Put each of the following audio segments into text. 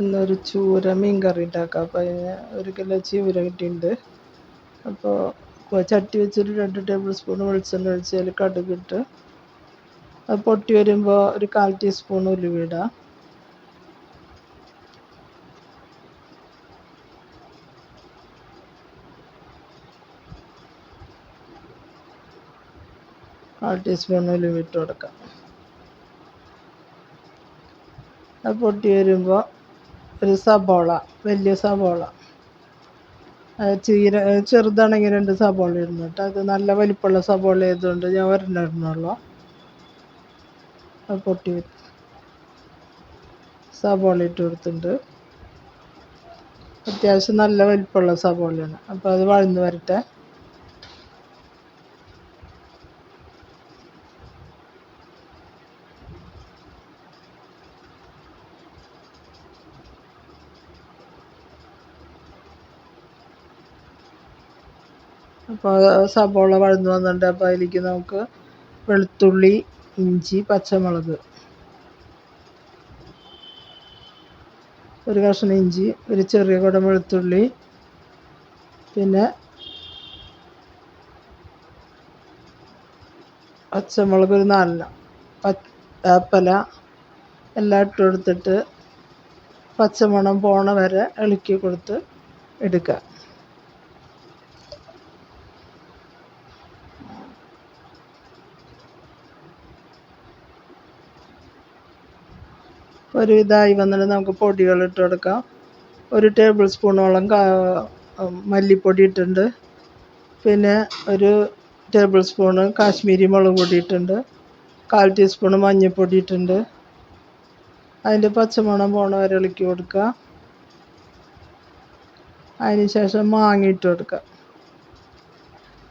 ഇന്നൊരു ചൂര മീൻ കറി ഉണ്ടാക്കാം. അപ്പോൾ അതിന് 1 കിലോ ചൂര കിട്ടിയിട്ടുണ്ട്. അപ്പോൾ ചട്ടി വെച്ചൊരു 2 ടേബിൾ സ്പൂൺ വെളിച്ചെണ്ണ ഒഴിച്ച് അതിൽ കടുകിട്ട് അത് പൊട്ടി വരുമ്പോൾ ഒരു 1/4 ടീസ്പൂൺ ഉലുവ ഇടാം. ഉലുവ ഇട്ട് കൊടുക്കാം. അത് പൊട്ടി വരുമ്പോൾ ഒരു സബോള, വലിയ സബോള, ചെറുതാണെങ്കിൽ 2 സബോള ഇടുന്നു കേട്ടോ. അത് നല്ല വലിപ്പമുള്ള സബോള ആയതുകൊണ്ട് ഞാൻ ഒരെണ്ണം ഇടുന്നുള്ളൂ. അത് പൊട്ടി വരും. സബോള ഇട്ട് കൊടുത്തിട്ടുണ്ട്. അത്യാവശ്യം നല്ല വലിപ്പമുള്ള സബോളയാണ്. അപ്പോൾ അത് വഴന്ന് വരട്ടെ. അപ്പോൾ സബോള വഴന്ന് വന്നിട്ടുണ്ട്. അപ്പോൾ അതിലേക്ക് നമുക്ക് വെളുത്തുള്ളി, ഇഞ്ചി, പച്ചമുളക്, ഒരു കഷ്ണം ഇഞ്ചി, ഒരു ചെറിയ കുടം വെളുത്തുള്ളി, പിന്നെ പച്ചമുളക് ഒരു 4, വേപ്പില എല്ലാം ഇട്ട് കൊടുത്തിട്ട് പച്ചമണം പോണ വരെ ഇളക്കി കൊടുത്ത് എടുക്കുക. ഒരു ഇതായി വന്നിട്ട് നമുക്ക് പൊടികൾ ഇട്ട് കൊടുക്കാം. 1 ടേബിൾ സ്പൂണോളം മല്ലിപ്പൊടി ഇട്ടിട്ടുണ്ട്. പിന്നെ 1 ടേബിൾ സ്പൂണ് കാശ്മീരി മുളക് പൊടി ഇട്ടിട്ടുണ്ട്. 1/4 ടീസ്പൂണ് മഞ്ഞൾപ്പൊടി ഇട്ടിട്ടുണ്ട്. അതിൻ്റെ പച്ചമണം പോണ വരെ ഇളക്കി കൊടുക്കുക. അതിന് ശേഷം മാങ്ങ ഇട്ട് കൊടുക്കുക.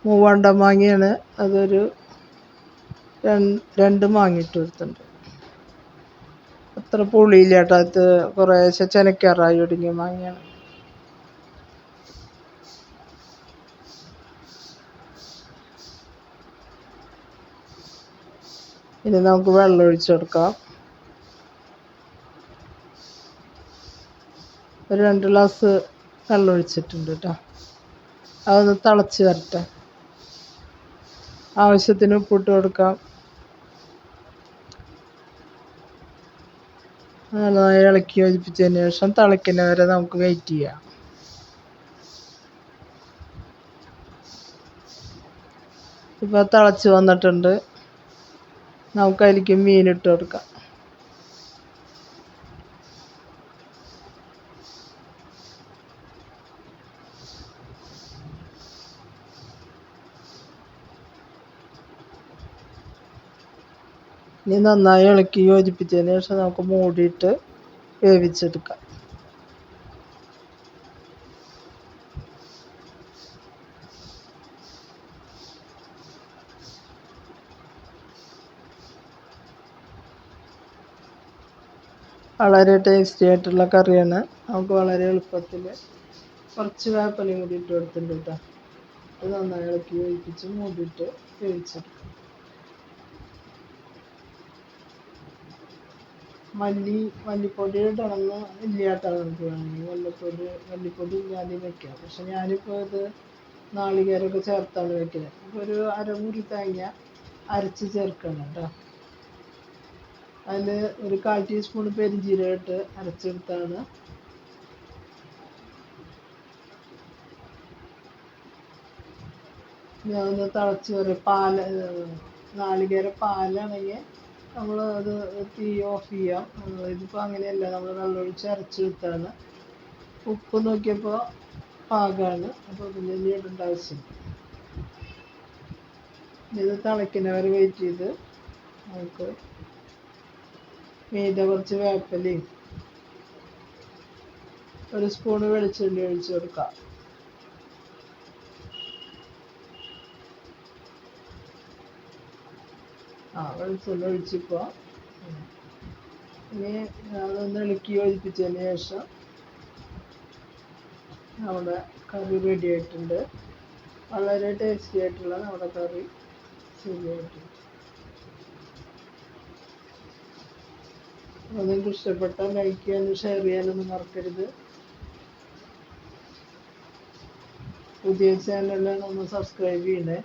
മൂവാണ്ടൻ മാങ്ങയാണ്, അതൊരു 2 മാങ്ങ ഇട്ട് കൊടുത്തിട്ടുണ്ട്. അത്ര പുളിയില്ല കേട്ടോ. അത് കുറേശ്ശെ ചെനക്കാറായി ഒടുങ്ങിയ മാങ്ങയാണ്. ഇനി നമുക്ക് വെള്ളം ഒഴിച്ച് കൊടുക്കാം. ഒരു 2 ഗ്ലാസ് വെള്ളം ഒഴിച്ചിട്ടുണ്ട് കേട്ടോ. അതൊന്ന് തിളച്ച് വരട്ടെ. ആവശ്യത്തിന് ഉപ്പിട്ട് കൊടുക്കാം. നന്നായി ഇളക്കി യോജിപ്പിച്ചതിന് ശേഷം തിളയ്ക്കുന്ന വരെ നമുക്ക് വെയിറ്റ് ചെയ്യാം. ഇപ്പോൾ തിളച്ച് വന്നിട്ടുണ്ട്. നമുക്ക് അതിലേക്ക് മീനിട്ട് കൊടുക്കാം. ഇനി നന്നായി ഇളക്കി യോജിപ്പിച്ചതിന് ശേഷം നമുക്ക് മൂടിയിട്ട് വേവിച്ചെടുക്കാം. വളരെ ടേസ്റ്റി ആയിട്ടുള്ള കറിയാണ്. നമുക്ക് വളരെ എളുപ്പത്തിൽ കുറച്ച് വേപ്പിലയും കൂടി ഇട്ട് കൊടുത്തിട്ടുണ്ട് കേട്ടോ. അത് നന്നായി ഇളക്കി വേവിപ്പിച്ച് മൂടിയിട്ട് വേവിച്ചെടുക്കാം. മല്ലിപ്പൊടി ഇടണമെന്ന് ഇല്ലാട്ടോ. നമുക്ക് വേണമെങ്കിൽ മല്ലിപ്പൊടി ഇല്ലാതെ വെക്കാം. പക്ഷെ ഞാനിപ്പോൾ ഇത് നാളികേരമൊക്കെ ചേർത്താണ് വെക്കുന്നത്. അപ്പോൾ ഒരു അരമുറി തേങ്ങ അരച്ച് ചേർക്കണം കേട്ടോ. അതിൽ ഒരു 1/4 ടീസ്പൂൺ പെരുംജീരകം ഇട്ട് അരച്ചെടുത്താണ്. ഞാനൊന്ന് തിളച്ച് വരെ നാളികേര പാലാണെങ്കിൽ നമ്മൾ അത് തീ ഓഫ് ചെയ്യാം. ഇതിപ്പോൾ അങ്ങനെയല്ല, നമ്മൾ വെള്ളമൊഴിച്ച് അരച്ചെടുത്താണ്. ഉപ്പ് നോക്കിയപ്പോൾ പാകമാണ്. അപ്പോൾ പിന്നെ ഇനി ഇടേണ്ട ആവശ്യമില്ല. ഇത് തിളയ്ക്കുന്നവരെ വെയിറ്റ് ചെയ്ത് നമുക്ക് മീതെ കുറച്ച് വേപ്പിലയും 1 സ്പൂണ് വെളിച്ചെണ്ണ ഒഴിച്ച് കൊടുക്കാം. വെളിച്ചെണ്ണ ഒഴിച്ചിപ്പോൾ ഇനി അതൊന്ന് ഇളക്കി യോജിപ്പിച്ചതിന് ശേഷം നമ്മുടെ കറി റെഡി ആയിട്ടുണ്ട്. വളരെ ടേസ്റ്റി ആയിട്ടുള്ള നമ്മുടെ കറി ശരിയായിട്ടുണ്ട്. അത് നിങ്ങൾക്ക് ഇഷ്ടപ്പെട്ടാൽ ലൈക്ക് ചെയ്യാനും ഷെയർ ചെയ്യാനൊന്നും മറക്കരുത്. പുതിയ ചാനലാണ്, ഒന്ന് സബ്സ്ക്രൈബ് ചെയ്യണേ.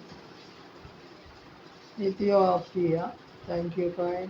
ഇത് ഓഫ് ചെയ്യാം. Thank you. ബൈ.